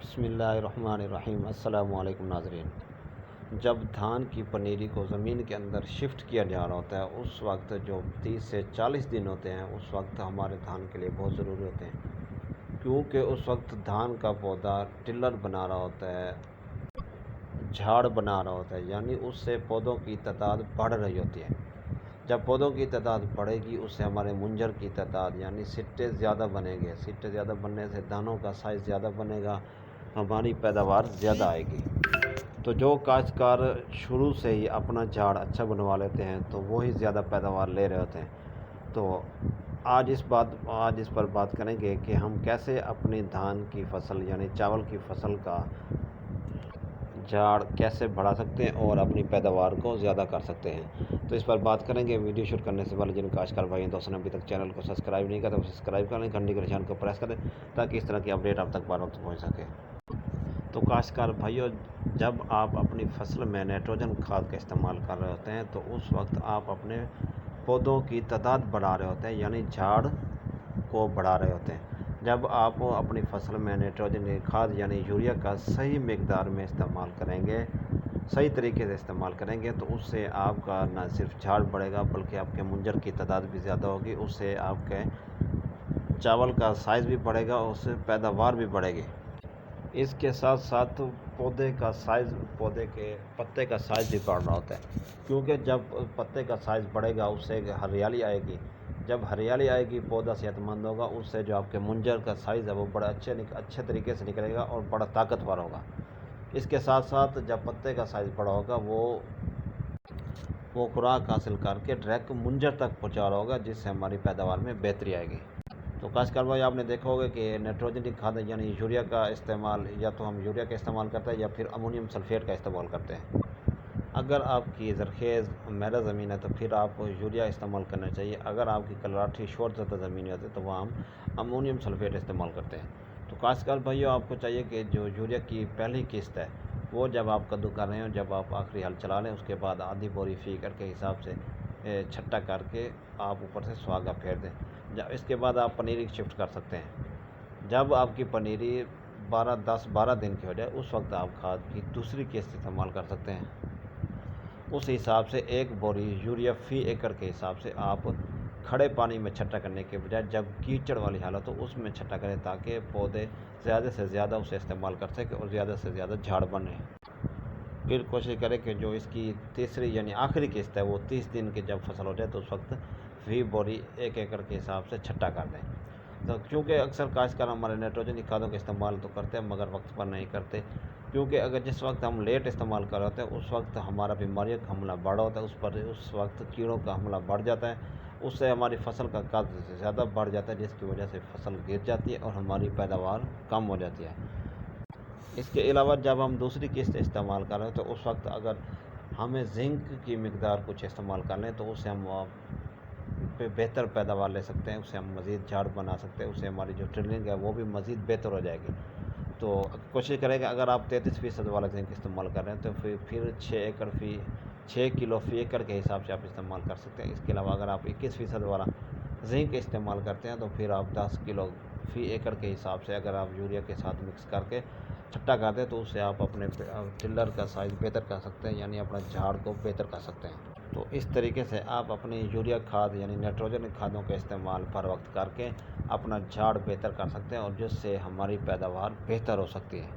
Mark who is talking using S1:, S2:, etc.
S1: بسم اللہ الرحمن الرحیم۔ السلام علیکم ناظرین۔ جب دھان کی پنیری کو زمین کے اندر شفٹ کیا جا رہا ہوتا ہے اس وقت جو 30 سے 40 دن ہوتے ہیں اس وقت ہمارے دھان کے لیے بہت ضروری ہوتے ہیں، کیونکہ اس وقت دھان کا پودا ٹلر بنا رہا ہوتا ہے، جھاڑ بنا رہا ہوتا ہے، یعنی اس سے پودوں کی تعداد بڑھ رہی ہوتی ہے۔ جب پودوں کی تعداد بڑھے گی اس سے ہمارے منجر کی تعداد یعنی سٹے زیادہ بنیں گے، سٹے زیادہ بننے سے دانوں کا سائز زیادہ بنے گا، ہماری پیداوار زیادہ آئے گی۔ تو جو کاشتکار شروع سے ہی اپنا جھاڑ اچھا بنوا لیتے ہیں تو وہی زیادہ پیداوار لے رہے ہوتے ہیں۔ تو آج اس پر بات کریں گے کہ ہم کیسے اپنی دھان کی فصل یعنی چاول کی فصل کا جھاڑ کیسے بڑھا سکتے ہیں اور اپنی پیداوار کو زیادہ کر سکتے ہیں، تو اس پر بات کریں گے۔ ویڈیو شوٹ کرنے سے پہلے جن کاشتکار بھائی دوستوں نے ابھی تک چینل کو سبسکرائب نہیں کیا تو سبسکرائب کر لیں، گھنٹی کے نشان کو پریس کر دیں تاکہ اس طرح کی اپڈیٹ آپ تک بار وقت پہنچ سکے۔ تو کاشتکار بھائیو، جب آپ اپنی فصل میں نائٹروجن کھاد کا استعمال کر رہے ہوتے ہیں تو اس وقت آپ اپنے پودوں کی تعداد بڑھا رہے ہوتے ہیں، یعنی جھاڑ کو بڑھا رہے ہوتے ہیں۔ جب آپ اپنی فصل میں نائٹروجن کی کھاد یعنی یوریا کا صحیح مقدار میں استعمال کریں گے، صحیح طریقے سے استعمال کریں گے تو اس سے آپ کا نہ صرف جھاڑ بڑھے گا بلکہ آپ کے منجر کی تعداد بھی زیادہ ہوگی، اس سے آپ کے چاول کا سائز بھی بڑھے گا اور اس سے پیداوار بھی بڑھے گی۔ اس کے ساتھ ساتھ پودے کے پتے کا سائز بھی بڑھ رہا ہوتا ہے، کیونکہ جب پتے کا سائز بڑھے گا اس سے ہریالی آئے گی، جب ہریالی آئے گی پودا صحت مند ہوگا، اس سے جو آپ کے منجر کا سائز ہے وہ بڑا اچھے طریقے سے نکلے گا اور بڑا طاقتور ہوگا۔ اس کے ساتھ ساتھ جب پتے کا سائز بڑا ہوگا وہ خوراک حاصل کر کے ڈائریکٹ منجر تک پہنچا رہا ہوگا، جس سے ہماری پیداوار میں بہتری آئے گی۔ تو کاشتکار بھائی آپ نے دیکھا ہوگا کہ نائٹروجن کی کھاد یعنی یوریا کا استعمال یا تو ہم یوریا کا استعمال کرتے ہیں یا پھر امونیم سلفیٹ کا استعمال کرتے ہیں۔ اگر آپ کی زرخیز میرا زمین ہے تو پھر آپ یوریا استعمال کرنا چاہیے، اگر آپ کی کلراٹھی شور زدہ زمین ہوتی ہے تو وہاں ہم امونیم سلفیٹ استعمال کرتے ہیں۔ تو کاشتکار بھائیو، آپ کو چاہیے کہ جو یوریا کی پہلی قسط ہے وہ جب آپ کدو کر رہے ہوں، جب آپ آخری ہل چلا لیں، اس کے بعد آدھی بوری فی ایکڑ کے حساب سے چھٹا کر کے آپ اوپر سے سواگا پھیر دیں۔ اس کے بعد آپ پنیری شفٹ کر سکتے ہیں۔ جب آپ کی پنیری 10-12 دن کی ہو جائے اس وقت آپ کھاد کی دوسری قسط استعمال کر سکتے ہیں۔ اس حساب سے 1 بوری یوریا فی ایکڑ کے حساب سے آپ کھڑے پانی میں چھٹا کرنے کے بجائے جب کیچڑ والی حالت ہو اس میں چھٹا کریں تاکہ پودے زیادہ سے زیادہ اسے استعمال کر سکیں اور زیادہ سے زیادہ جھاڑ بنے۔ پھر کوشش کریں کہ جو اس کی تیسری یعنی آخری قسط ہے وہ 30 دن کی جب فصل ہو جائے تو اس وقت فی بوری 1 ایکڑ کے حساب سے چھٹا کر دیں۔ تو کیونکہ اکثر کاشتکار ہمارے نائٹروجن کی کھادوں کا استعمال تو کرتے ہیں مگر وقت پر نہیں کرتے، کیونکہ جس وقت ہم لیٹ استعمال کر رہے ہوتے ہیں اس وقت ہمارا بیماریوں کا حملہ بڑھا ہوتا ہے، اس وقت کیڑوں کا حملہ بڑھ جاتا ہے، اس سے ہماری فصل کا قد زیادہ بڑھ جاتا ہے، جس کی وجہ سے فصل گر جاتی ہے اور ہماری پیداوار کم ہو جاتی ہے۔ اس کے علاوہ جب ہم دوسری قسط استعمال کر رہے ہیں تو اس وقت اگر ہمیں زنک کی مقدار کچھ استعمال کر لیں تو اس سے ہم بہتر پیداوار لے سکتے ہیں، اس سے ہم مزید جھاڑ بنا سکتے ہیں، اس سے ہماری جو ٹرلنگ ہے وہ بھی مزید بہتر ہو جائے گی۔ تو کوشش کریں کہ اگر آپ 33% والا زنک استعمال کر رہے ہیں تو پھر 6 کلو فی ایکڑ کے حساب سے آپ استعمال کر سکتے ہیں۔ اس کے علاوہ اگر آپ 21% والا زنک استعمال کرتے ہیں تو پھر آپ 10 کلو فی ایکڑ کے حساب سے اگر آپ یوریا کے ساتھ مکس کر کے چھٹا کر دیں تو اس سے آپ اپنے ٹلر کا سائز بہتر کر سکتے ہیں، یعنی اپنا جھاڑ کو بہتر کر سکتے ہیں۔ تو اس طریقے سے آپ اپنی یوریا کھاد یعنی نائٹروجن کھادوں کا استعمال پر وقت کر کے اپنا جھاڑ بہتر کر سکتے ہیں اور جس سے ہماری پیداوار بہتر ہو سکتی ہے۔